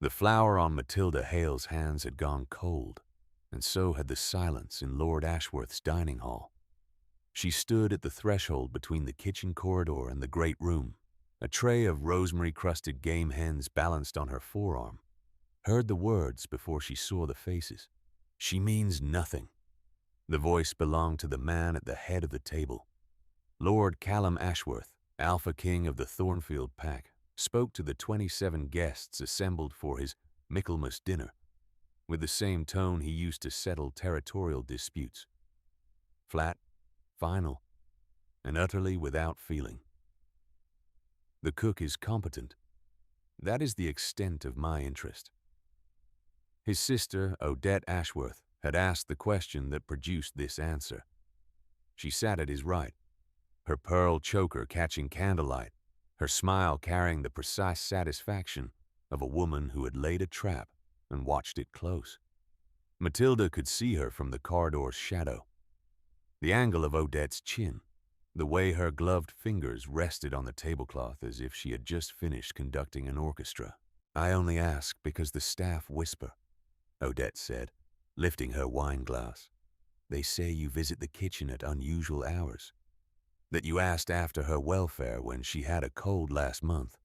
The flour on Matilda Hale's hands had gone cold, and so had the silence in Lord Ashworth's dining hall. She stood at the threshold between the kitchen corridor and the great room, a tray of rosemary-crusted game hens balanced on her forearm, heard the words before she saw the faces. "She means nothing." The voice belonged to the man at the head of the table. Lord Callum Ashworth, Alpha King of the Thornfield Pack, spoke to the 27 guests assembled for his Michaelmas dinner, with the same tone he used to settle territorial disputes. Flat, final, and utterly without feeling. "The cook is competent. That is the extent of my interest." His sister, Odette Ashworth, had asked the question that produced this answer. She sat at his right, her pearl choker catching candlelight, her smile carrying the precise satisfaction of a woman who had laid a trap and watched it close. Matilda could see her from the corridor's shadow. The angle of Odette's chin, the way her gloved fingers rested on the tablecloth as if she had just finished conducting an orchestra. "I only ask because the staff whisper," Odette said, lifting her wine glass. "They say you visit the kitchen at unusual hours, that you asked after her welfare when she had a cold last month.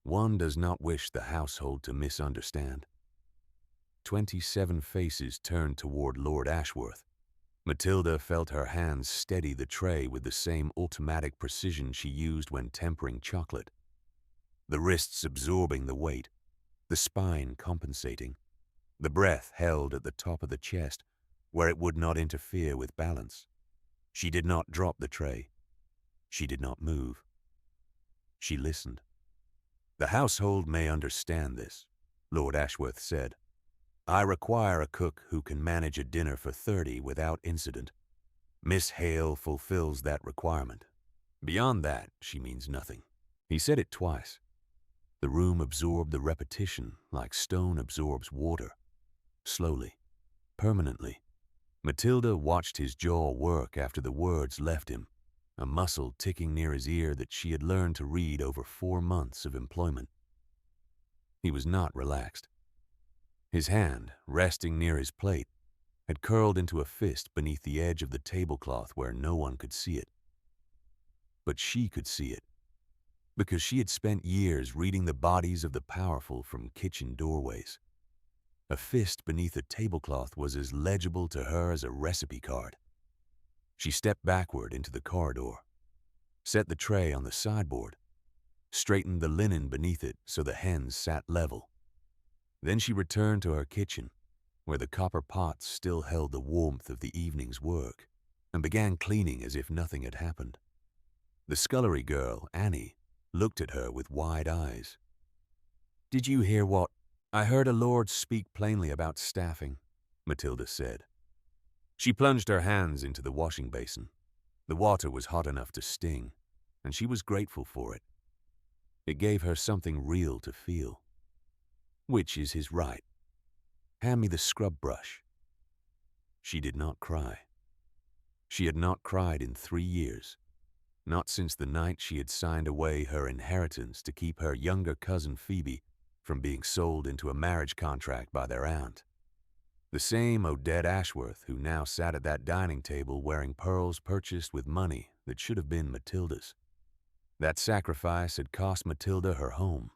One does not wish the household to misunderstand." 27 faces turned toward Lord Ashworth. Matilda felt her hands steady the tray with the same automatic precision she used when tempering chocolate. The wrists absorbing the weight, the spine compensating, the breath held at the top of the chest where it would not interfere with balance. She did not drop the tray. She did not move. She listened. "The household may understand this," Lord Ashworth said. "I require a cook who can manage a dinner for 30 without incident. Miss Hale fulfills that requirement. Beyond that, she means nothing." He said it twice. The room absorbed the repetition like stone absorbs water. Slowly, permanently. Matilda watched his jaw work after the words left him, a muscle ticking near his ear that she had learned to read over 4 months of employment. He was not relaxed. His hand, resting near his plate, had curled into a fist beneath the edge of the tablecloth where no one could see it. But she could see it, because she had spent years reading the bodies of the powerful from kitchen doorways. A fist beneath a tablecloth was as legible to her as a recipe card. She stepped backward into the corridor, set the tray on the sideboard, straightened the linen beneath it so the hens sat level. Then she returned to her kitchen, where the copper pots still held the warmth of the evening's work, and began cleaning as if nothing had happened. The scullery girl, Annie, looked at her with wide eyes. "Did you hear what—" "I heard a lord speak plainly about staffing," Matilda said. She plunged her hands into the washing basin. The water was hot enough to sting, and she was grateful for it. It gave her something real to feel. "Which is his right? Hand me the scrub brush." She did not cry. She had not cried in 3 years, not since the night she had signed away her inheritance to keep her younger cousin Phoebe from being sold into a marriage contract by their aunt. The same Odette Ashworth who now sat at that dining table wearing pearls purchased with money that should have been Matilda's. That sacrifice had cost Matilda her home,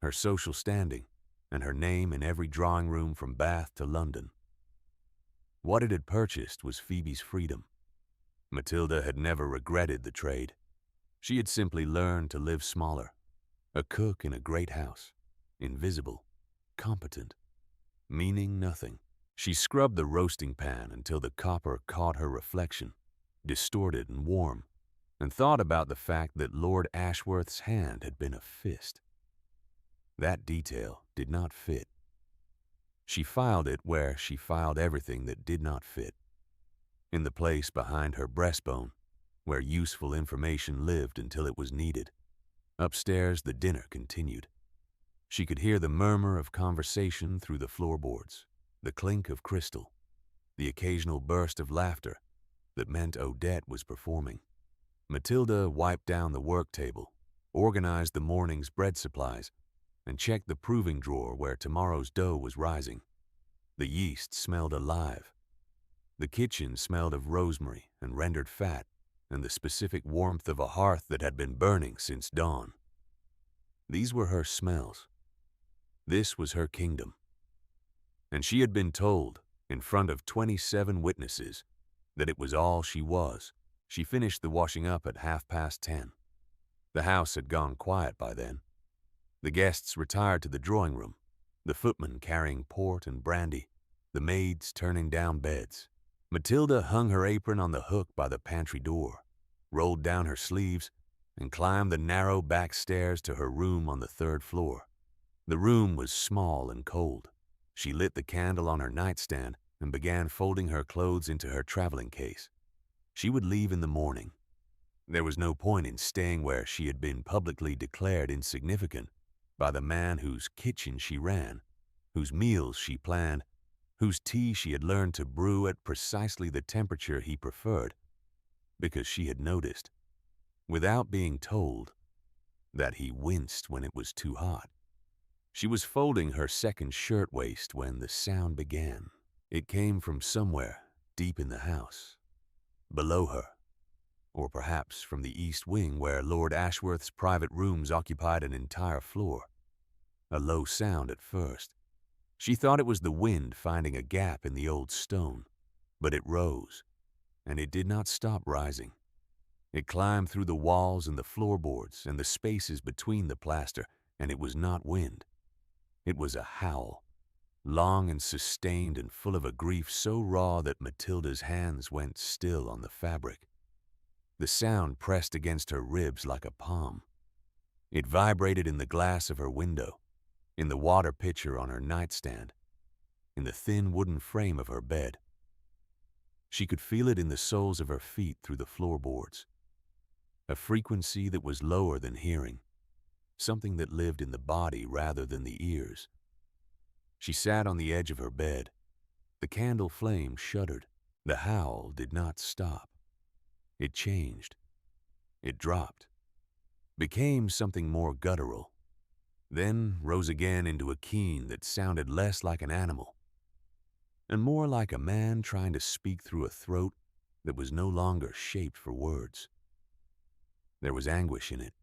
her social standing, and her name in every drawing room from Bath to London. What it had purchased was Phoebe's freedom. Matilda had never regretted the trade. She had simply learned to live smaller, a cook in a great house, invisible, competent, meaning nothing. She scrubbed the roasting pan until the copper caught her reflection, distorted and warm, and thought about the fact that Lord Ashworth's hand had been a fist. That detail did not fit. She filed it where she filed everything that did not fit, in the place behind her breastbone, where useful information lived until it was needed. Upstairs, the dinner continued. She could hear the murmur of conversation through the floorboards, the clink of crystal, the occasional burst of laughter that meant Odette was performing. Matilda wiped down the work table, organized the morning's bread supplies, and checked the proving drawer where tomorrow's dough was rising. The yeast smelled alive. The kitchen smelled of rosemary and rendered fat and the specific warmth of a hearth that had been burning since dawn. These were her smells. This was her kingdom. And she had been told, in front of 27 witnesses, that it was all she was. She finished the washing up at 10:30. The house had gone quiet by then. The guests retired to the drawing room, the footman carrying port and brandy, the maids turning down beds. Matilda hung her apron on the hook by the pantry door, rolled down her sleeves, and climbed the narrow back stairs to her room on the 3rd floor. The room was small and cold. She lit the candle on her nightstand and began folding her clothes into her traveling case. She would leave in the morning. There was no point in staying where she had been publicly declared insignificant by the man whose kitchen she ran, whose meals she planned, whose tea she had learned to brew at precisely the temperature he preferred, because she had noticed, without being told, that he winced when it was too hot. She was folding her second shirtwaist when the sound began. It came from somewhere deep in the house, below her, or perhaps from the east wing where Lord Ashworth's private rooms occupied an entire floor. A low sound at first. She thought it was the wind finding a gap in the old stone, but it rose, and it did not stop rising. It climbed through the walls and the floorboards and the spaces between the plaster, and it was not wind. It was a howl, long and sustained and full of a grief so raw that Matilda's hands went still on the fabric. The sound pressed against her ribs like a palm. It vibrated in the glass of her window, in the water pitcher on her nightstand, in the thin wooden frame of her bed. She could feel it in the soles of her feet through the floorboards. A frequency that was lower than hearing, something that lived in the body rather than the ears. She sat on the edge of her bed. The candle flame shuddered. The howl did not stop. It changed. It dropped, became something more guttural, then rose again into a keen that sounded less like an animal and more like a man trying to speak through a throat that was no longer shaped for words. There was anguish in it,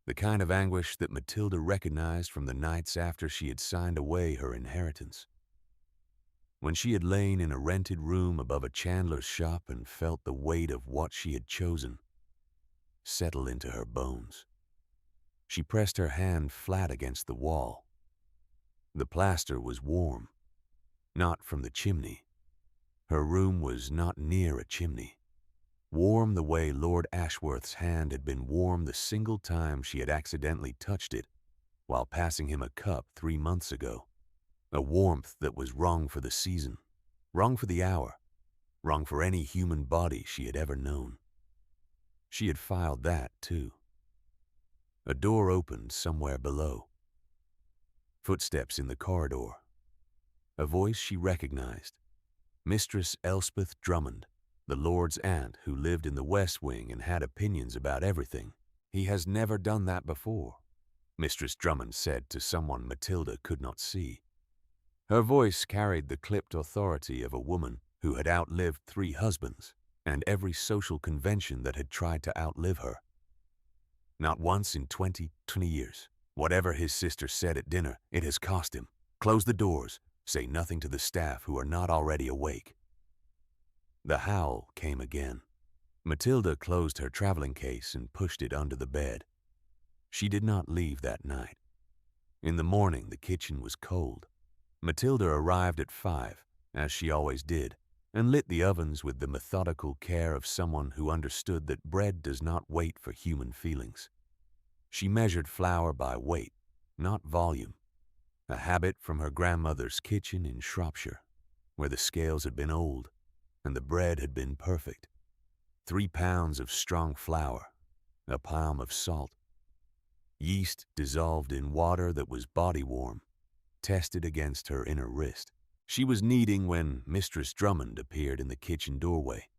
the kind of anguish that Matilda recognized from the nights after she had signed away her inheritance, when she had lain in a rented room above a chandler's shop and felt the weight of what she had chosen settle into her bones. She pressed her hand flat against the wall. The plaster was warm, not from the chimney. Her room was not near a chimney. Warm the way Lord Ashworth's hand had been warm the single time she had accidentally touched it while passing him a cup 3 months ago. A warmth that was wrong for the season, wrong for the hour, wrong for any human body she had ever known. She had filed that, too. A door opened somewhere below. Footsteps in the corridor. A voice she recognized. Mistress Elspeth Drummond, the Lord's aunt who lived in the West Wing and had opinions about everything. "He has never done that before," Mistress Drummond said to someone Matilda could not see. Her voice carried the clipped authority of a woman who had outlived 3 husbands and every social convention that had tried to outlive her. Not once in 20 years. Whatever his sister said at dinner, it has cost him. Close the doors. Say nothing to the staff who are not already awake. The howl came again. Matilda closed her traveling case and pushed it under the bed. She did not leave that night. In the morning, the kitchen was cold. Matilda arrived at 5, as she always did, and lit the ovens with the methodical care of someone who understood that bread does not wait for human feelings. She measured flour by weight, not volume, a habit from her grandmother's kitchen in Shropshire, where the scales had been old and the bread had been perfect. 3 pounds of strong flour, a palm of salt, yeast dissolved in water that was body warm, tested against her inner wrist. She was kneading when Mistress Drummond appeared in the kitchen doorway.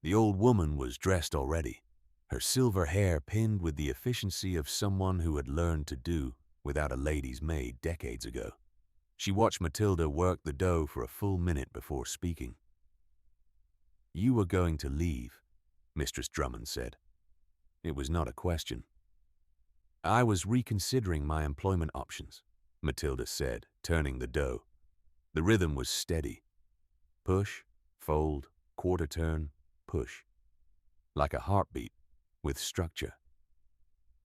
The old woman was dressed already, her silver hair pinned with the efficiency of someone who had learned to do without a lady's maid decades ago. She watched Matilda work the dough for a full minute before speaking. "You were going to leave," Mistress Drummond said. It was not a question. "I was reconsidering my employment options," Matilda said, turning the dough. The rhythm was steady. Push, fold, quarter turn, push. Like a heartbeat, with structure.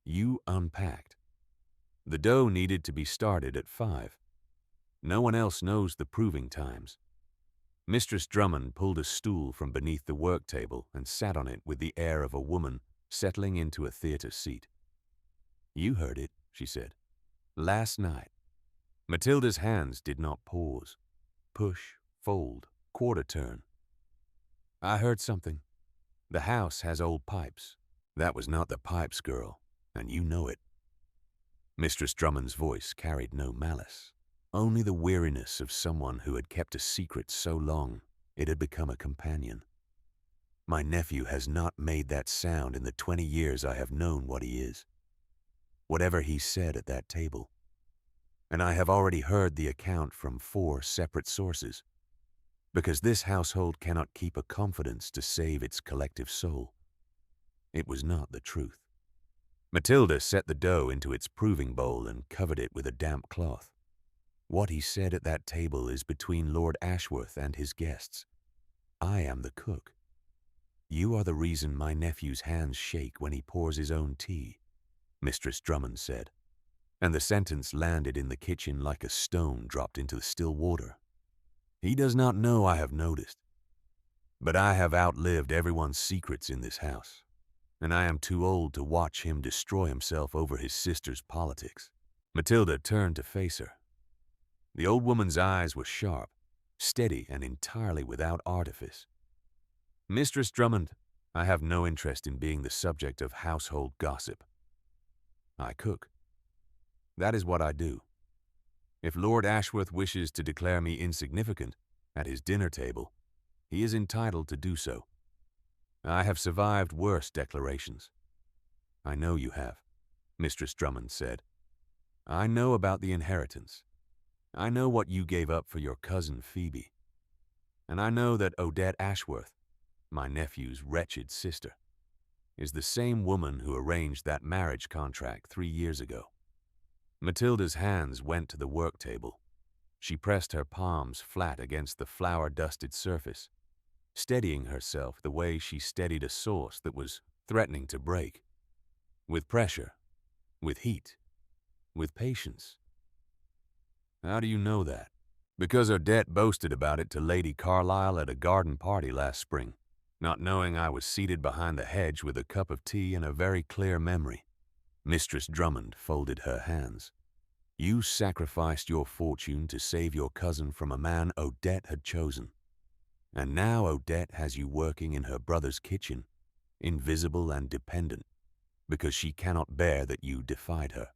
You unpacked. The dough needed to be started at 5. No one else knows the proving times. Mistress Drummond pulled a stool from beneath the work table and sat on it with the air of a woman settling into a theater seat. "You heard it," she said. "Last night." Matilda's hands did not pause. Push, fold, quarter turn. "I heard something. The house has old pipes." "That was not the pipes, girl, and you know it." Mistress Drummond's voice carried no malice, only the weariness of someone who had kept a secret so long it had become a companion. "My nephew has not made that sound in the 20 years I have known what he is. Whatever he said at that table. And I have already heard the account from 4 separate sources, because this household cannot keep a confidence to save its collective soul. It was not the truth." Matilda set the dough into its proving bowl and covered it with a damp cloth. "What he said at that table is between Lord Ashworth and his guests. I am the cook. You are the reason my nephew's hands shake when he pours his own tea," Mistress Drummond said, and the sentence landed in the kitchen like a stone dropped into the still water. "He does not know I have noticed, but I have outlived everyone's secrets in this house, and I am too old to watch him destroy himself over his sister's politics." Matilda turned to face her. The old woman's eyes were sharp, steady, and entirely without artifice. "Mistress Drummond, I have no interest in being the subject of household gossip. I cook. That is what I do. If Lord Ashworth wishes to declare me insignificant at his dinner table, he is entitled to do so. I have survived worse declarations." "I know you have," Mistress Drummond said. "I know about the inheritance. I know what you gave up for your cousin Phoebe. And I know that Odette Ashworth, my nephew's wretched sister, is the same woman who arranged that marriage contract 3 years ago." Matilda's hands went to the work table. She pressed her palms flat against the flour-dusted surface, steadying herself the way she steadied a sauce that was threatening to break. With pressure, with heat, with patience. "How do you know that?" "Because Odette boasted about it to Lady Carlisle at a garden party last spring, not knowing I was seated behind the hedge with a cup of tea and a very clear memory." Mistress Drummond folded her hands. "You sacrificed your fortune to save your cousin from a man Odette had chosen. And now Odette has you working in her brother's kitchen, invisible and dependent, because she cannot bear that you defied her.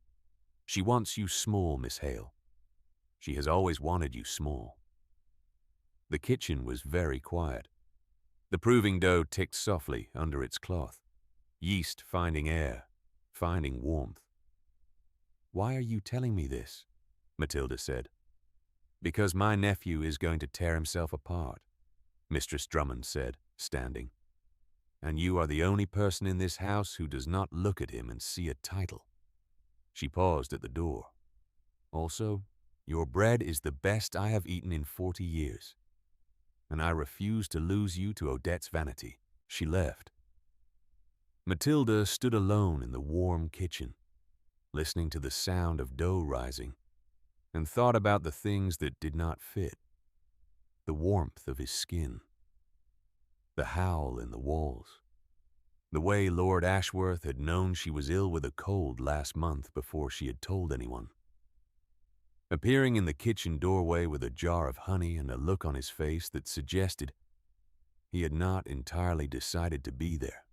She wants you small, Miss Hale. She has always wanted you small." The kitchen was very quiet. The proving dough ticked softly under its cloth, yeast finding air, finding warmth. "Why are you telling me this?" Matilda said. "Because my nephew is going to tear himself apart," Mistress Drummond said, standing. "And you are the only person in this house who does not look at him and see a title." She paused at the door. "Also, your bread is the best I have eaten in 40 years, and I refuse to lose you to Odette's vanity." She left. Matilda stood alone in the warm kitchen, listening to the sound of dough rising, and thought about the things that did not fit. The warmth of his skin, the howl in the walls, the way Lord Ashworth had known she was ill with a cold last month before she had told anyone. Appearing in the kitchen doorway with a jar of honey and a look on his face that suggested he had not entirely decided to be there.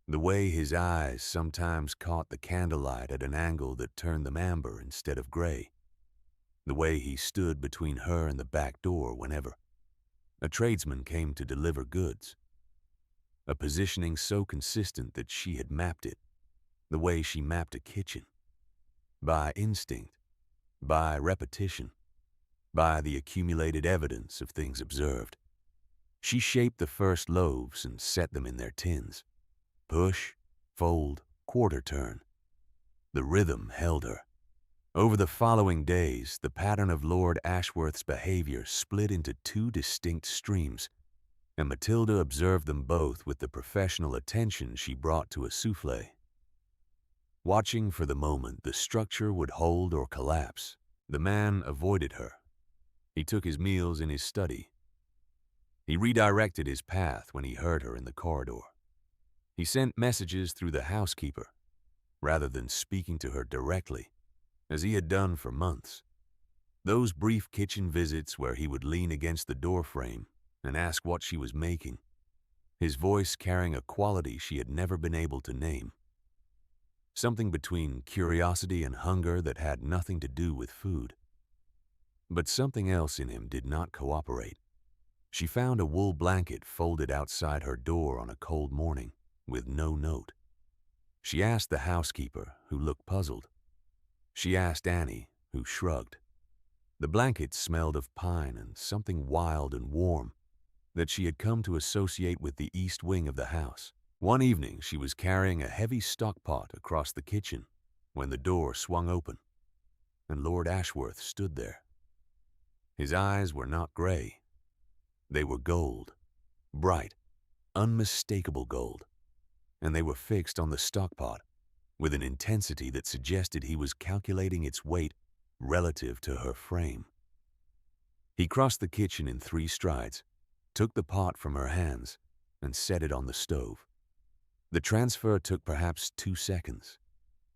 The way his eyes sometimes caught the candlelight at an angle that turned them amber instead of gray. The way he stood between her and the back door whenever a tradesman came to deliver goods. A positioning so consistent that she had mapped it, the way she mapped a kitchen. by instinct, by repetition, by the accumulated evidence of things observed. She shaped the first loaves and set them in their tins. Push, fold, quarter turn. The rhythm held her. Over the following days, the pattern of Lord Ashworth's behavior split into two distinct streams, and Matilda observed them both with the professional attention she brought to a soufflé. Watching for the moment the structure would hold or collapse, the man avoided her. He took his meals in his study. He redirected his path when he heard her in the corridor. He sent messages through the housekeeper, rather than speaking to her directly, as he had done for months. Those brief kitchen visits where he would lean against the doorframe and ask what she was making, his voice carrying a quality she had never been able to name. Something between curiosity and hunger that had nothing to do with food. But something else in him did not cooperate. She found a wool blanket folded outside her door on a cold morning, with no note. She asked the housekeeper, who looked puzzled. She asked Annie, who shrugged. The blanket smelled of pine and something wild and warm that she had come to associate with the east wing of the house. One evening she was carrying a heavy stock pot across the kitchen when the door swung open, and Lord Ashworth stood there. His eyes were not gray. They were gold, bright, unmistakable gold, and they were fixed on the stock pot with an intensity that suggested he was calculating its weight relative to her frame. He crossed the kitchen in 3 strides, took the pot from her hands, and set it on the stove. The transfer took perhaps 2 seconds.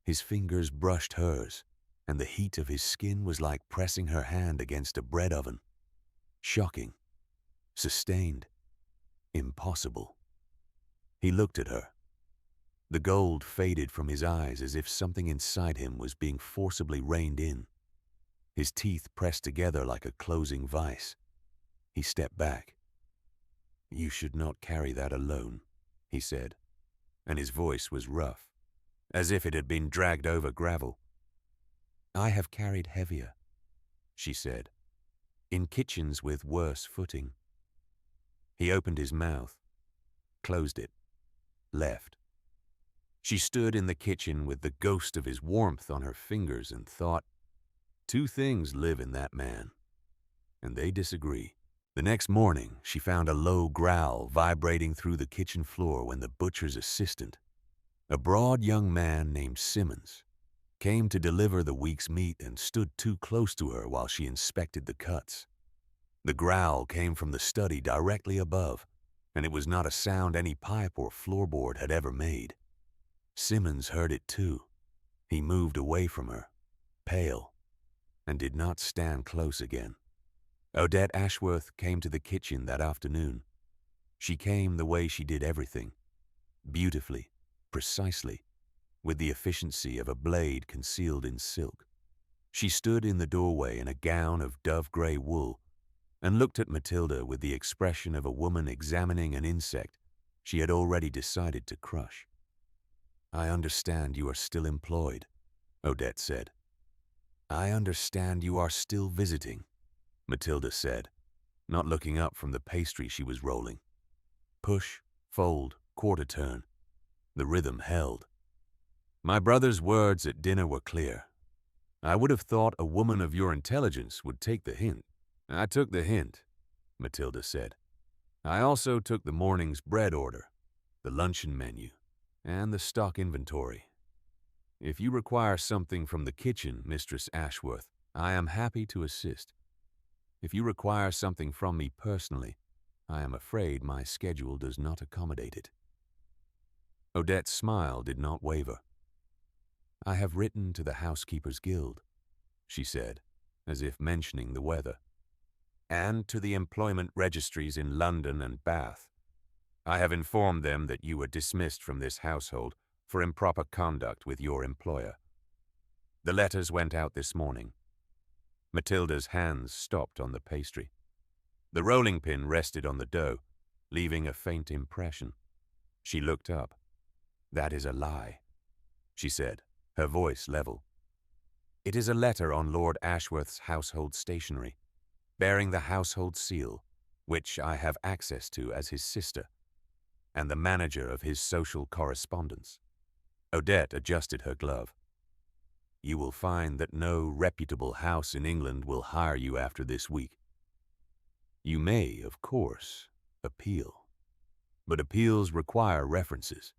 His fingers brushed hers, and the heat of his skin was like pressing her hand against a bread oven. Shocking, sustained, impossible. He looked at her. The gold faded from his eyes as if something inside him was being forcibly reined in. His teeth pressed together like a closing vice. He stepped back. "You should not carry that alone," he said, and his voice was rough, as if it had been dragged over gravel. "I have carried heavier," she said, "in kitchens with worse footing." He opened his mouth, closed it, left. She stood in the kitchen with the ghost of his warmth on her fingers and thought, 2 things live in that man, and they disagree. The next morning, she found a low growl vibrating through the kitchen floor when the butcher's assistant, a broad young man named Simmons, came to deliver the week's meat and stood too close to her while she inspected the cuts. The growl came from the study directly above, and it was not a sound any pipe or floorboard had ever made. Simmons heard it too. He moved away from her, pale, and did not stand close again. Odette Ashworth came to the kitchen that afternoon. She came the way she did everything, beautifully, precisely, with the efficiency of a blade concealed in silk. She stood in the doorway in a gown of dove-gray wool and looked at Matilda with the expression of a woman examining an insect she had already decided to crush. "I understand you are still employed," Odette said. "I understand you are still visiting," Matilda said, not looking up from the pastry she was rolling. Push, fold, quarter turn. The rhythm held. "My brother's words at dinner were clear. I would have thought a woman of your intelligence would take the hint." "I took the hint," Matilda said. "I also took the morning's bread order, the luncheon menu, and the stock inventory. If you require something from the kitchen, Mistress Ashworth, I am happy to assist. If you require something from me personally, I am afraid my schedule does not accommodate it." Odette's smile did not waver. "I have written to the Housekeepers' Guild," she said, as if mentioning the weather, "and to the employment registries in London and Bath. I have informed them that you were dismissed from this household for improper conduct with your employer. The letters went out this morning." Matilda's hands stopped on the pastry. The rolling pin rested on the dough, leaving a faint impression. She looked up. "That is a lie," she said, her voice level. It is a letter on Lord Ashworth's household stationery, bearing the household seal, which I have access to as his sister, and the manager of his social correspondence. Odette adjusted her glove. You will find that no reputable house in England will hire you after this week. You may, of course, appeal. But appeals require references,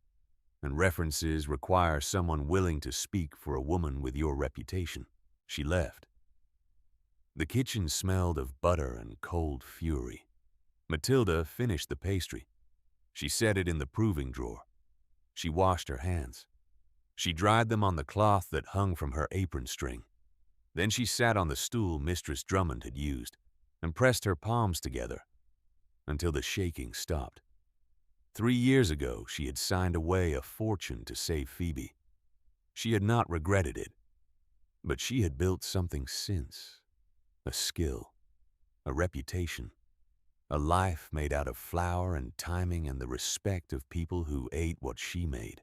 and references require someone willing to speak for a woman with your reputation. She left. The kitchen smelled of butter and cold fury. Matilda finished the pastry. She set it in the proving drawer. She washed her hands. She dried them on the cloth that hung from her apron string. Then she sat on the stool Mistress Drummond had used and pressed her palms together until the shaking stopped. 3 years ago, she had signed away a fortune to save Phoebe. She had not regretted it, but she had built something since. A skill, a reputation, a life made out of flour and timing and the respect of people who ate what she made.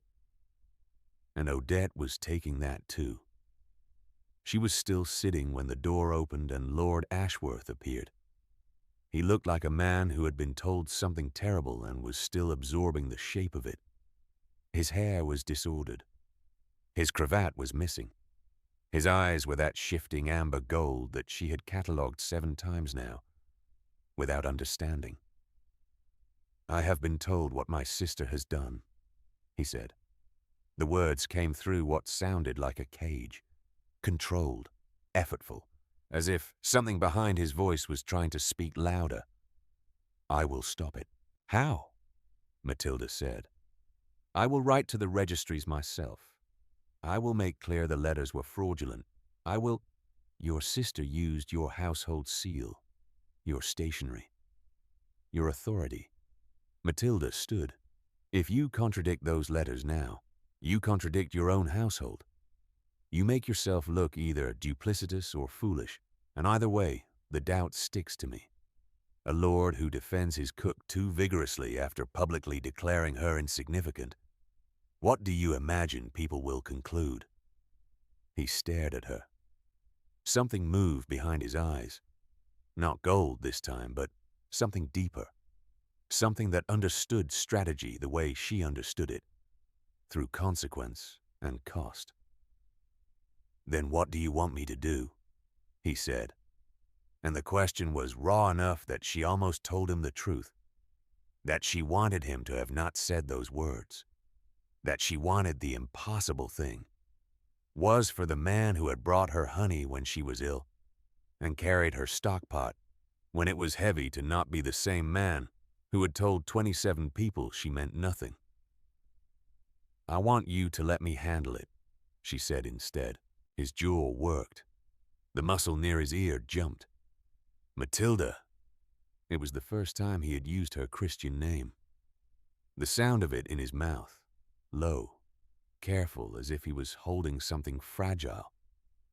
And Odette was taking that too. She was still sitting when the door opened and Lord Ashworth appeared. He looked like a man who had been told something terrible and was still absorbing the shape of it. His hair was disordered. His cravat was missing. His eyes were that shifting amber gold that she had catalogued 7 times now, without understanding. I have been told what my sister has done, he said. The words came through what sounded like a cage, controlled, effortful, as if something behind his voice was trying to speak louder. I will stop it. How? Matilda said. I will write to the registries myself. I will make clear the letters were fraudulent. I will... Your sister used your household seal, your stationery, your authority. Matilda stood. If you contradict those letters now, you contradict your own household. You make yourself look either duplicitous or foolish, and either way, the doubt sticks to me. A lord who defends his cook too vigorously after publicly declaring her insignificant. What do you imagine people will conclude? He stared at her. Something moved behind his eyes. Not gold this time, but something deeper. Something that understood strategy the way she understood it, through consequence and cost. Then what do you want me to do? He said. And the question was raw enough that she almost told him the truth. That she wanted him to have not said those words. That she wanted the impossible thing. Was for the man who had brought her honey when she was ill, and carried her stockpot when it was heavy to not be the same man who had told 27 people she meant nothing. I want you to let me handle it, she said instead. His jaw worked. The muscle near his ear jumped. Matilda. It was the first time he had used her Christian name. The sound of it in his mouth, low, careful as if he was holding something fragile,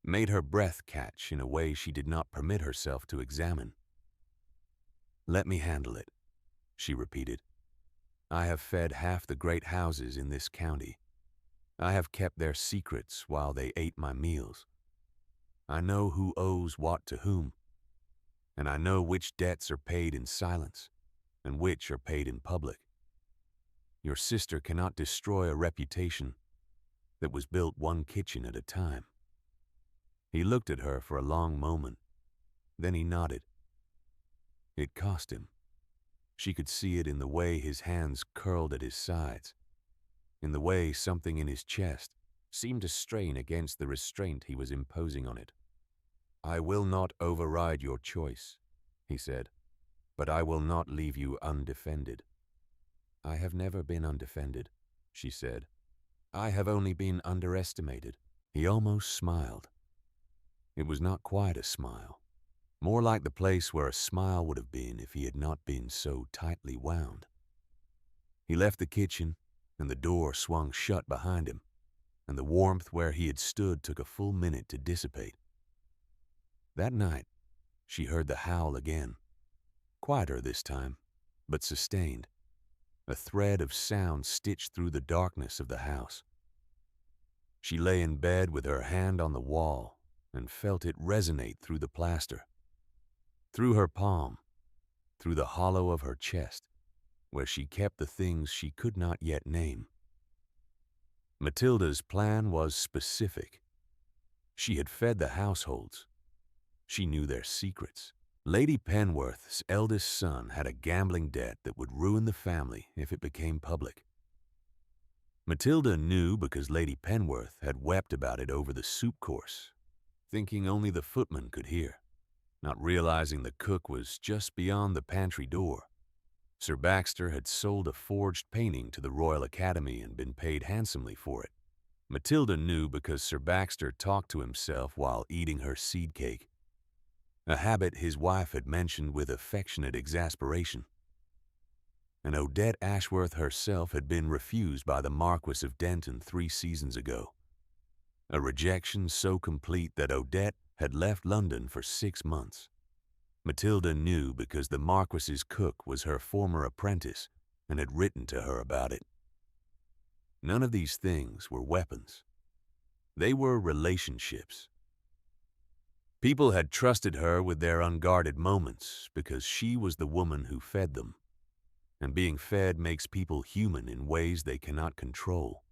made her breath catch in a way she did not permit herself to examine. Let me handle it, she repeated. I have fed half the great houses in this county. I have kept their secrets while they ate my meals. I know who owes what to whom, and I know which debts are paid in silence and which are paid in public. Your sister cannot destroy a reputation that was built one kitchen at a time. He looked at her for a long moment. Then he nodded. It cost him. She could see it in the way his hands curled at his sides, in the way something in his chest seemed to strain against the restraint he was imposing on it. I will not override your choice, he said, but I will not leave you undefended. I have never been undefended, she said. I have only been underestimated. He almost smiled. It was not quite a smile, more like the place where a smile would have been if he had not been so tightly wound. He left the kitchen, and the door swung shut behind him, and the warmth where he had stood took a full minute to dissipate. That night, she heard the howl again, quieter this time, but sustained, a thread of sound stitched through the darkness of the house. She lay in bed with her hand on the wall, and felt it resonate through the plaster, through her palm, through the hollow of her chest, where she kept the things she could not yet name. Matilda's plan was specific. She had fed the households. She knew their secrets. Lady Penworth's eldest son had a gambling debt that would ruin the family if it became public. Matilda knew because Lady Penworth had wept about it over the soup course, thinking only the footman could hear, not realizing the cook was just beyond the pantry door. Sir Baxter had sold a forged painting to the Royal Academy and been paid handsomely for it. Matilda knew because Sir Baxter talked to himself while eating her seed cake, a habit his wife had mentioned with affectionate exasperation. And Odette Ashworth herself had been refused by the Marquis of Denton 3 seasons ago, a rejection so complete that Odette had left London for 6 months. Matilda knew because the Marquis's cook was her former apprentice and had written to her about it. None of these things were weapons. They were relationships. People had trusted her with their unguarded moments because she was the woman who fed them. And being fed makes people human in ways they cannot control.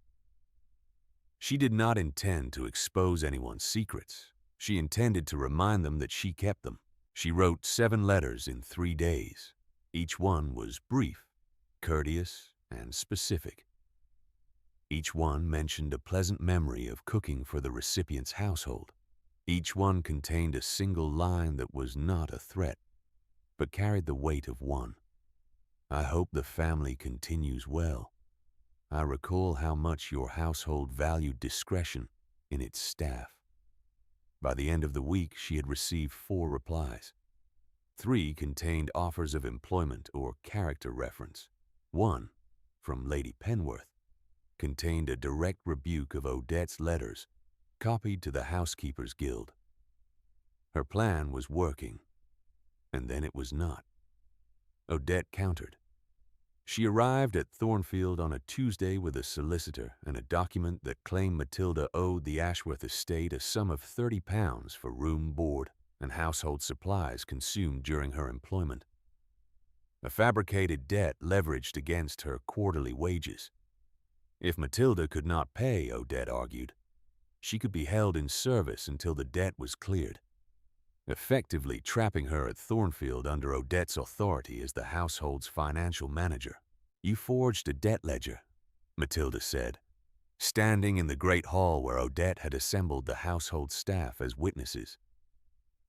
She did not intend to expose anyone's secrets. She intended to remind them that she kept them. She wrote 7 letters in 3 days. Each one was brief, courteous, and specific. Each one mentioned a pleasant memory of cooking for the recipient's household. Each one contained a single line that was not a threat, but carried the weight of one. I hope the family continues well. I recall how much your household valued discretion in its staff. By the end of the week, she had received 4 replies. 3 contained offers of employment or character reference. 1, from Lady Penworth, contained a direct rebuke of Odette's letters, copied to the Housekeepers' Guild. Her plan was working, and then it was not. Odette countered. She arrived at Thornfield on a Tuesday with a solicitor and a document that claimed Matilda owed the Ashworth estate a sum of £30 for room, board, and household supplies consumed during her employment. A fabricated debt leveraged against her quarterly wages. If Matilda could not pay, Odette argued, she could be held in service until the debt was cleared, effectively trapping her at Thornfield under Odette's authority as the household's financial manager. You forged a debt ledger, Matilda said, standing in the great hall where Odette had assembled the household staff as witnesses.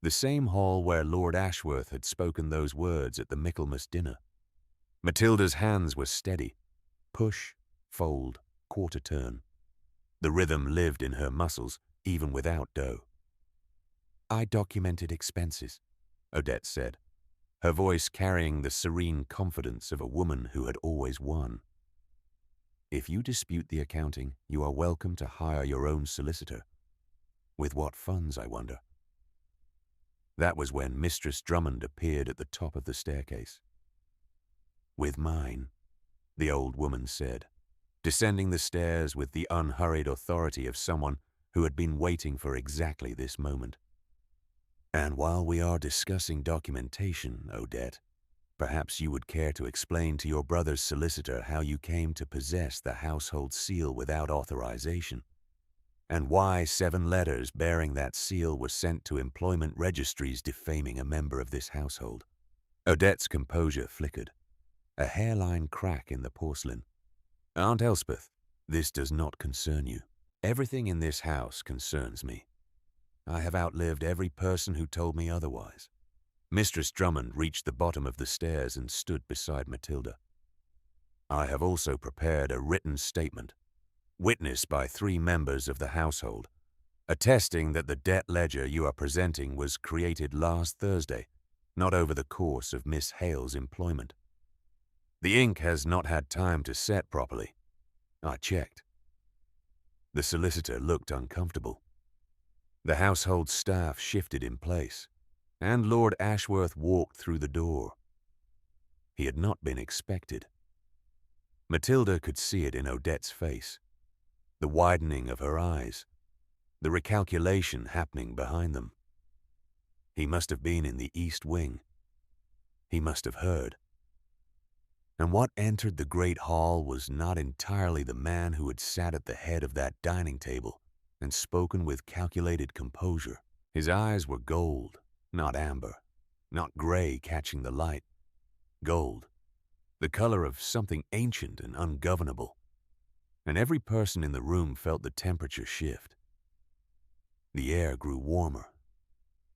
The same hall where Lord Ashworth had spoken those words at the Michaelmas dinner. Matilda's hands were steady. Push, fold, quarter turn. The rhythm lived in her muscles, even without dough. I documented expenses, Odette said, her voice carrying the serene confidence of a woman who had always won. If you dispute the accounting, you are welcome to hire your own solicitor. With what funds, I wonder? That was when Mistress Drummond appeared at the top of the staircase. With mine, the old woman said, descending the stairs with the unhurried authority of someone who had been waiting for exactly this moment. And while we are discussing documentation, Odette, perhaps you would care to explain to your brother's solicitor how you came to possess the household seal without authorization, and why 7 letters bearing that seal were sent to employment registries defaming a member of this household. Odette's composure flickered, a hairline crack in the porcelain. Aunt Elspeth, this does not concern you. Everything in this house concerns me. I have outlived every person who told me otherwise. Mistress Drummond reached the bottom of the stairs and stood beside Matilda. I have also prepared a written statement, witnessed by 3 members of the household, attesting that the debt ledger you are presenting was created last Thursday, not over the course of Miss Hale's employment. The ink has not had time to set properly. I checked. The solicitor looked uncomfortable. The household staff shifted in place, and Lord Ashworth walked through the door. He had not been expected. Matilda could see it in Odette's face, the widening of her eyes, the recalculation happening behind them. He must have been in the East Wing. He must have heard. And what entered the great hall was not entirely the man who had sat at the head of that dining table and spoken with calculated composure. His eyes were gold, not amber, not gray catching the light. Gold, the color of something ancient and ungovernable. And every person in the room felt the temperature shift. The air grew warmer.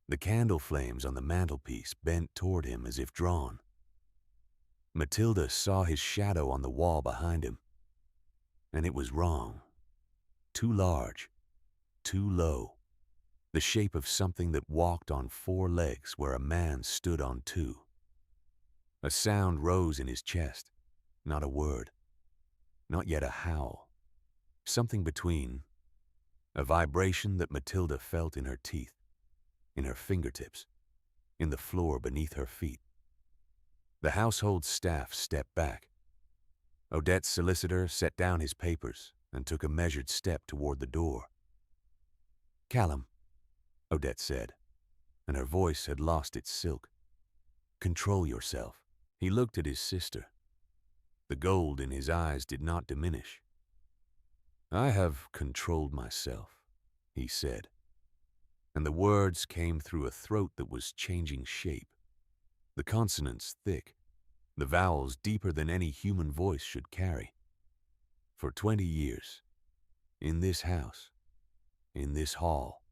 The candle flames on the mantelpiece bent toward him as if drawn. Matilda saw his shadow on the wall behind him. And it was wrong. Too large. Too low. The shape of something that walked on 4 legs where a man stood on 2. A sound rose in his chest. Not a word. Not yet a howl. Something between. A vibration that Matilda felt in her teeth, in her fingertips, in the floor beneath her feet. The household staff stepped back. Odette's solicitor set down his papers and took a measured step toward the door. "Callum," Odette said, and her voice had lost its silk. "Control yourself." He looked at his sister. The gold in his eyes did not diminish. "I have controlled myself," he said, and the words came through a throat that was changing shape. The consonants thick, the vowels deeper than any human voice should carry. "For 20 years, in this house, in this hall,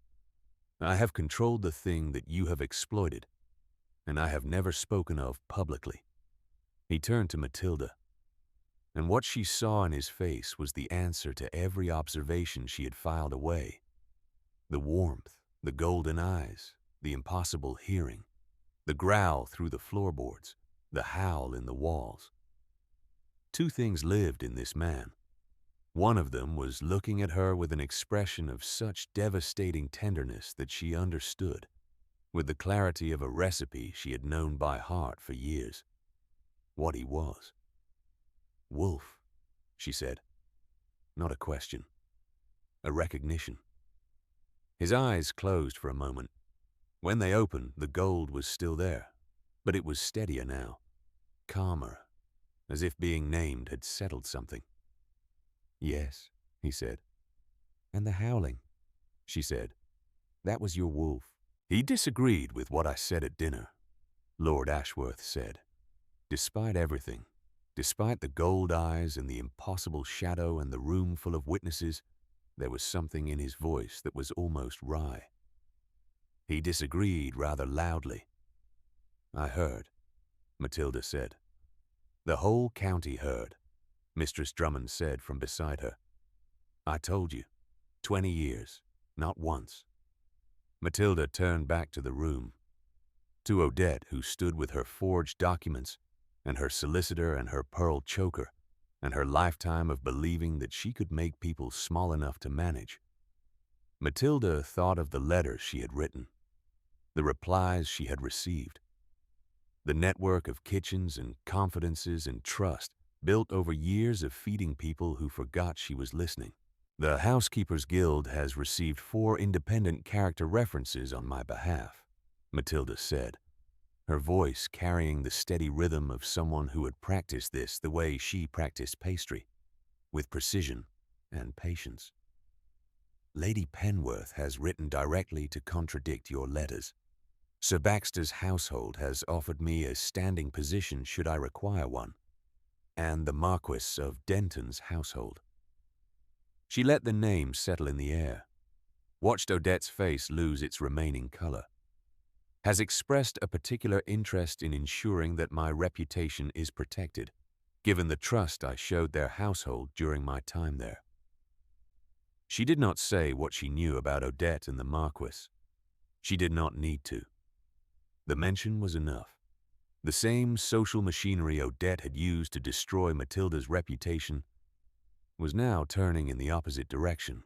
I have controlled the thing that you have exploited, and I have never spoken of publicly." He turned to Matilda, and what she saw in his face was the answer to every observation she had filed away. The warmth, the golden eyes, the impossible hearing, the growl through the floorboards, the howl in the walls. 2 things lived in this man. One of them was looking at her with an expression of such devastating tenderness that she understood, with the clarity of a recipe she had known by heart for years, what he was. "Wolf," she said. Not a question. A recognition. His eyes closed for a moment. When they opened, the gold was still there, but it was steadier now, calmer, as if being named had settled something. "Yes," he said. "And the howling," she said. "That was your wolf." "He disagreed with what I said at dinner," Lord Ashworth said. "Despite everything, despite the gold eyes and the impossible shadow and the room full of witnesses, there was something in his voice that was almost wry. He disagreed rather loudly." "I heard," Matilda said. "The whole county heard," Mistress Drummond said from beside her. "I told you, 20 years, not once." Matilda turned back to the room, to Odette, who stood with her forged documents and her solicitor and her pearl choker and her lifetime of believing that she could make people small enough to manage. Matilda thought of the letters she had written, the replies she had received, the network of kitchens and confidences and trust built over years of feeding people who forgot she was listening. "The Housekeepers Guild has received 4 independent character references on my behalf," Matilda said, her voice carrying the steady rhythm of someone who had practiced this the way she practiced pastry, with precision and patience. "Lady Penworth has written directly to contradict your letters. Sir Baxter's household has offered me a standing position should I require one, and the Marquis of Denton's household." She let the name settle in the air, watched Odette's face lose its remaining color. "Has expressed a particular interest in ensuring that my reputation is protected, given the trust I showed their household during my time there." She did not say what she knew about Odette and the Marquis. She did not need to. The mention was enough. The same social machinery Odette had used to destroy Matilda's reputation was now turning in the opposite direction,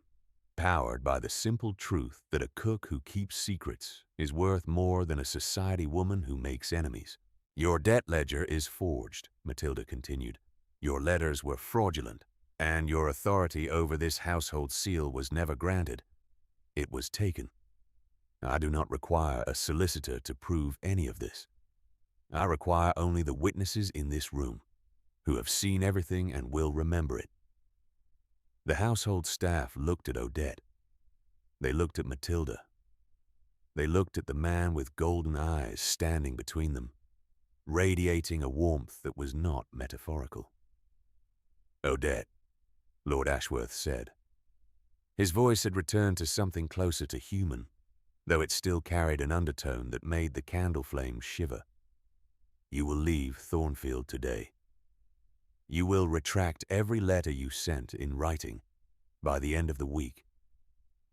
powered by the simple truth that a cook who keeps secrets is worth more than a society woman who makes enemies. "Your debt ledger is forged," Matilda continued. "Your letters were fraudulent, and your authority over this household seal was never granted. It was taken. I do not require a solicitor to prove any of this. I require only the witnesses in this room, who have seen everything and will remember it. The household staff looked at Odette. They looked at Matilda. They looked at the man with golden eyes standing between them, radiating a warmth that was not metaphorical. "Odette," Lord Ashworth said. His voice had returned to something closer to human, though it still carried an undertone that made the candle flames shiver. "You will leave Thornfield today. You will retract every letter you sent in writing by the end of the week,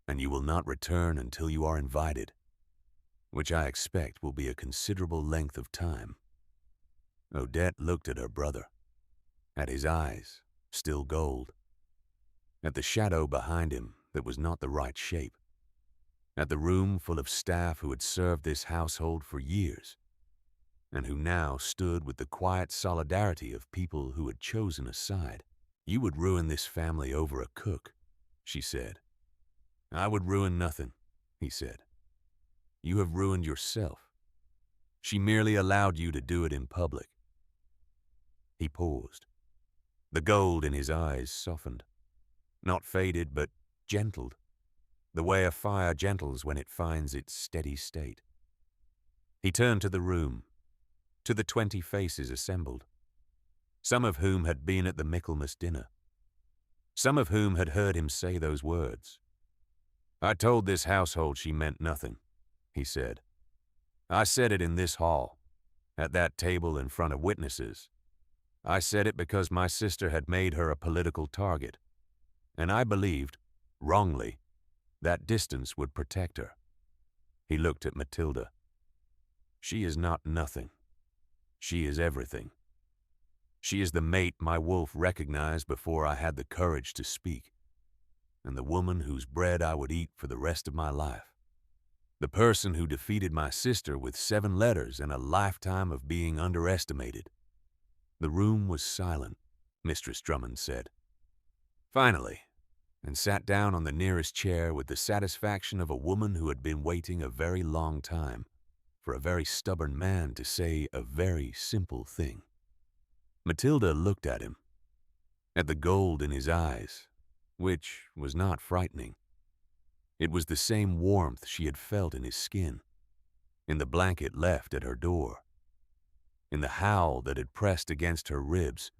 and you will not return until you are invited, which I expect will be a considerable length of time." Odette looked at her brother, at his eyes, still gold, at the shadow behind him that was not the right shape, at the room full of staff who had served this household for years, and who now stood with the quiet solidarity of people who had chosen a side. "You would ruin this family over a cook," she said. "I would ruin nothing," he said. "You have ruined yourself. She merely allowed you to do it in public." He paused. The gold in his eyes softened. Not faded, but gentled, the way a fire gentles when it finds its steady state. He turned to the room, to the 20 faces assembled, some of whom had been at the Michaelmas dinner, some of whom had heard him say those words. "I told this household she meant nothing," he said. "I said it in this hall, at that table in front of witnesses. I said it because my sister had made her a political target, and I believed, wrongly, that distance would protect her." He looked at Matilda. "She is not nothing. She is everything. She is the mate my wolf recognized before I had the courage to speak, and the woman whose bread I would eat for the rest of my life. The person who defeated my sister with 7 letters and a lifetime of being underestimated." The room was silent, Mistress Drummond said. Finally, and sat down on the nearest chair with the satisfaction of a woman who had been waiting a very long time for a very stubborn man to say a very simple thing. Matilda looked at him, at the gold in his eyes, which was not frightening. It was the same warmth she had felt in his skin, in the blanket left at her door, in the howl that had pressed against her ribs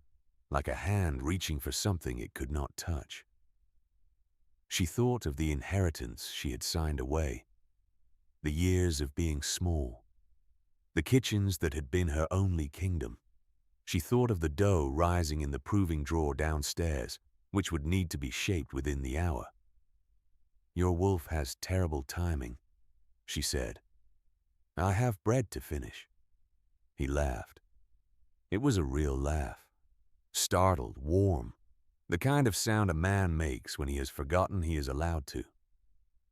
like a hand reaching for something it could not touch. She thought of the inheritance she had signed away, the years of being small, the kitchens that had been her only kingdom. She thought of the dough rising in the proving drawer downstairs, which would need to be shaped within the hour. "Your wolf has terrible timing," she said. "I have bread to finish." He laughed. It was a real laugh, startled, warm, the kind of sound a man makes when he has forgotten he is allowed to.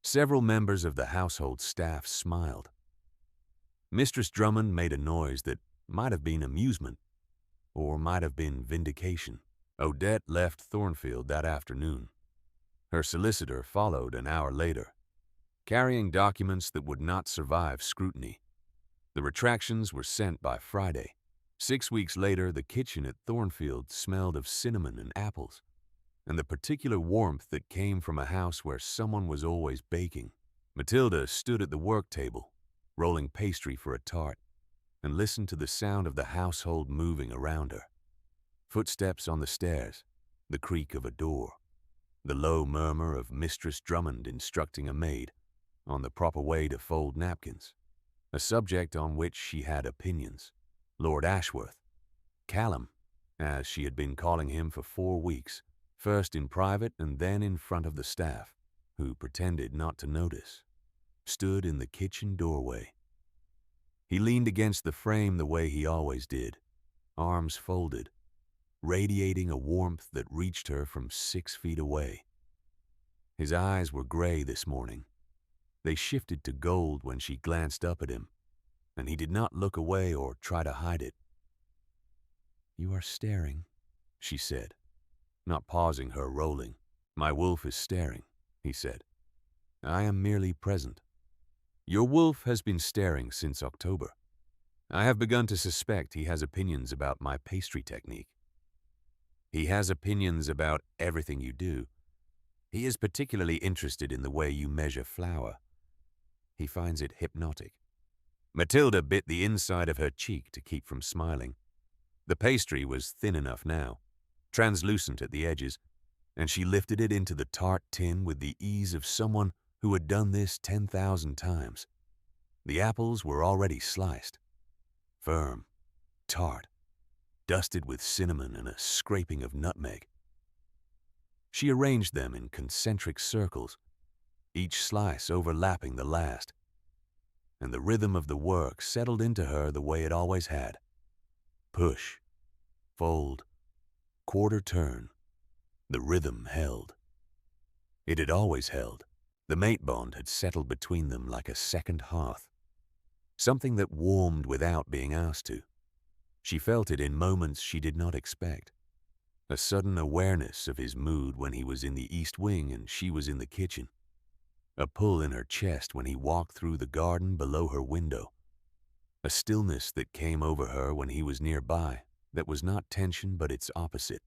Several members of the household staff smiled. Mistress Drummond made a noise that might have been amusement, or might have been vindication. Odette left Thornfield that afternoon. Her solicitor followed an hour later, carrying documents that would not survive scrutiny. The retractions were sent by Friday. 6 weeks later, the kitchen at Thornfield smelled of cinnamon and apples, and the particular warmth that came from a house where someone was always baking. Matilda stood at the work table, rolling pastry for a tart, and listened to the sound of the household moving around her. Footsteps on the stairs, the creak of a door, the low murmur of Mistress Drummond instructing a maid on the proper way to fold napkins, a subject on which she had opinions. Lord Ashworth, Callum, as she had been calling him for 4 weeks, first in private and then in front of the staff, who pretended not to notice, stood in the kitchen doorway. He leaned against the frame the way he always did, arms folded, radiating a warmth that reached her from 6 feet away. His eyes were gray this morning. They shifted to gold when she glanced up at him, and he did not look away or try to hide it. "You are staring," she said, not pausing her rolling. "My wolf is staring," he said. I am merely present. Your wolf has been staring since October. I have begun to suspect he has opinions about my pastry technique. He has opinions about everything you do. He is particularly interested in the way you measure flour. He finds it hypnotic. Matilda bit the inside of her cheek to keep from smiling. The pastry was thin enough now, translucent at the edges, and she lifted it into the tart tin with the ease of someone who had done this 10,000 times. The apples were already sliced, firm, tart, dusted with cinnamon and a scraping of nutmeg. She arranged them in concentric circles, each slice overlapping the last, and the rhythm of the work settled into her the way it always had. Push, fold, quarter turn. The rhythm held. It had always held. The mate bond had settled between them like a second hearth, something that warmed without being asked to. She felt it in moments she did not expect. A sudden awareness of his mood when he was in the east wing and she was in the kitchen. A pull in her chest when he walked through the garden below her window. A stillness that came over her when he was nearby that was not tension but its opposite.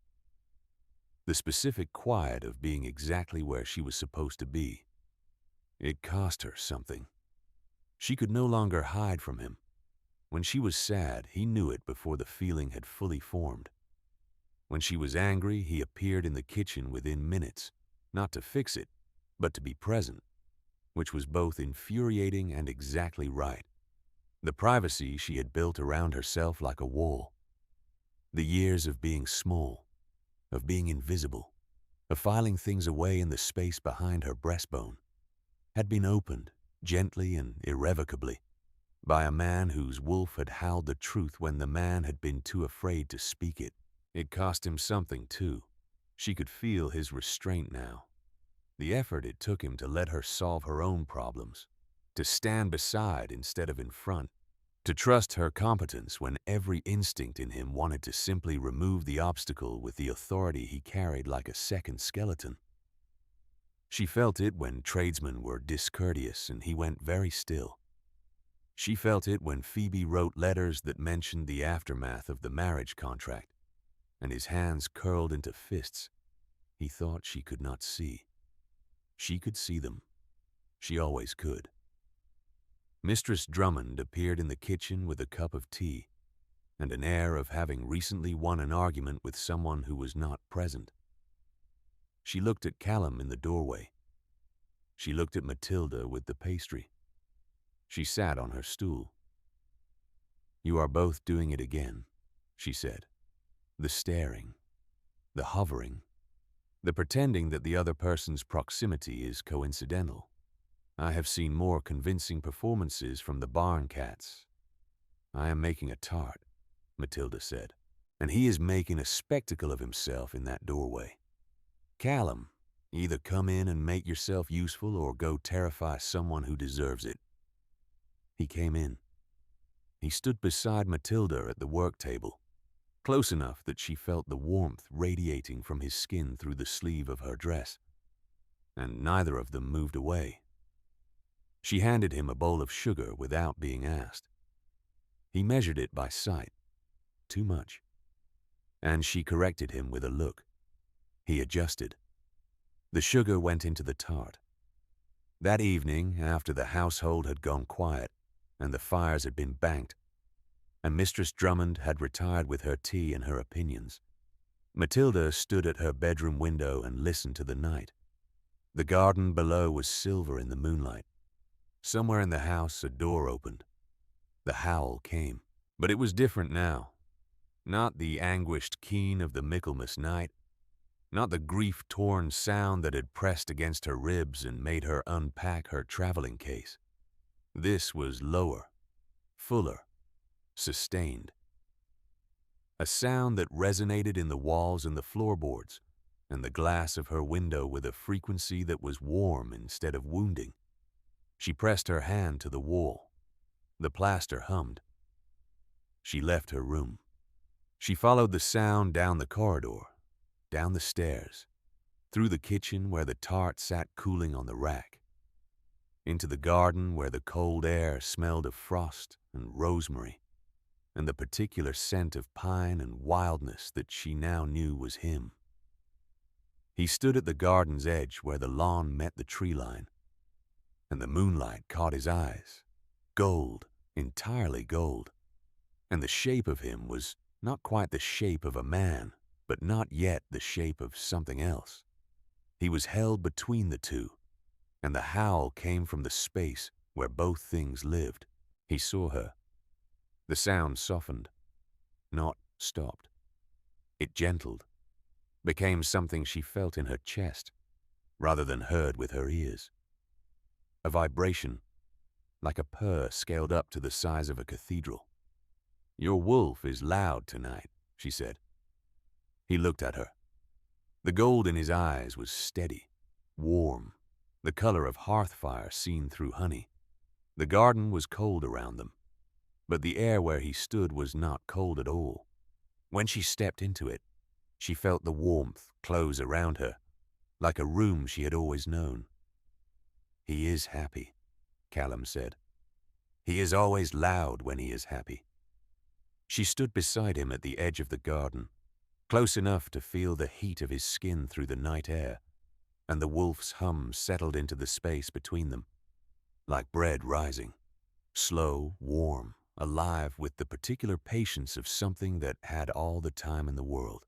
The specific quiet of being exactly where she was supposed to be. It cost her something. She could no longer hide from him. When she was sad, he knew it before the feeling had fully formed. When she was angry, he appeared in the kitchen within minutes, not to fix it, but to be present, which was both infuriating and exactly right. The privacy she had built around herself like a wall. The years of being small, of being invisible, of filing things away in the space behind her breastbone, had been opened, gently and irrevocably, by a man whose wolf had howled the truth when the man had been too afraid to speak it. It cost him something, too. She could feel his restraint now. The effort it took him to let her solve her own problems, to stand beside instead of in front, to trust her competence when every instinct in him wanted to simply remove the obstacle with the authority he carried like a second skeleton. She felt it when tradesmen were discourteous and he went very still. She felt it when Phoebe wrote letters that mentioned the aftermath of the marriage contract, and his hands curled into fists he thought she could not see. She could see them. She always could. Mistress Drummond appeared in the kitchen with a cup of tea and an air of having recently won an argument with someone who was not present. She looked at Callum in the doorway. She looked at Matilda with the pastry. She sat on her stool. "You are both doing it again," she said. "The staring, the hovering, the pretending that the other person's proximity is coincidental. I have seen more convincing performances from the barn cats. I am making a tart," Matilda said, "and he is making a spectacle of himself in that doorway. Callum, either come in and make yourself useful or go terrify someone who deserves it." He came in. He stood beside Matilda at the work table, close enough that she felt the warmth radiating from his skin through the sleeve of her dress, and neither of them moved away. She handed him a bowl of sugar without being asked. He measured it by sight. Too much. And she corrected him with a look. He adjusted. The sugar went into the tart. That evening, after the household had gone quiet and the fires had been banked, and Mistress Drummond had retired with her tea and her opinions, Matilda stood at her bedroom window and listened to the night. The garden below was silver in the moonlight. Somewhere in the house a door opened. The howl came, but it was different now. Not the anguished keen of the Michaelmas night, not the grief-torn sound that had pressed against her ribs and made her unpack her traveling case. This was lower, fuller, sustained. A sound that resonated in the walls and the floorboards and the glass of her window with a frequency that was warm instead of wounding. She pressed her hand to the wall. The plaster hummed. She left her room. She followed the sound down the corridor, down the stairs, through the kitchen where the tart sat cooling on the rack. into the garden where the cold air smelled of frost and rosemary, and the particular scent of pine and wildness that she now knew was him. He stood at the garden's edge where the lawn met the tree line, and the moonlight caught his eyes, gold, entirely gold, and the shape of him was not quite the shape of a man, but not yet the shape of something else. He was held between the two, and the howl came from the space where both things lived. He saw her. The sound softened, not stopped. It gentled, became something she felt in her chest, rather than heard with her ears. A vibration, like a purr scaled up to the size of a cathedral. "Your wolf is loud tonight," she said. He looked at her. The gold in his eyes was steady, warm, the color of hearth fire seen through honey. The garden was cold around them, but the air where he stood was not cold at all. When she stepped into it, she felt the warmth close around her, like a room she had always known. "He is happy," Callum said. "He is always loud when he is happy." She stood beside him at the edge of the garden, close enough to feel the heat of his skin through the night air, and the wolf's hum settled into the space between them, like bread rising, slow, warm, alive with the particular patience of something that had all the time in the world.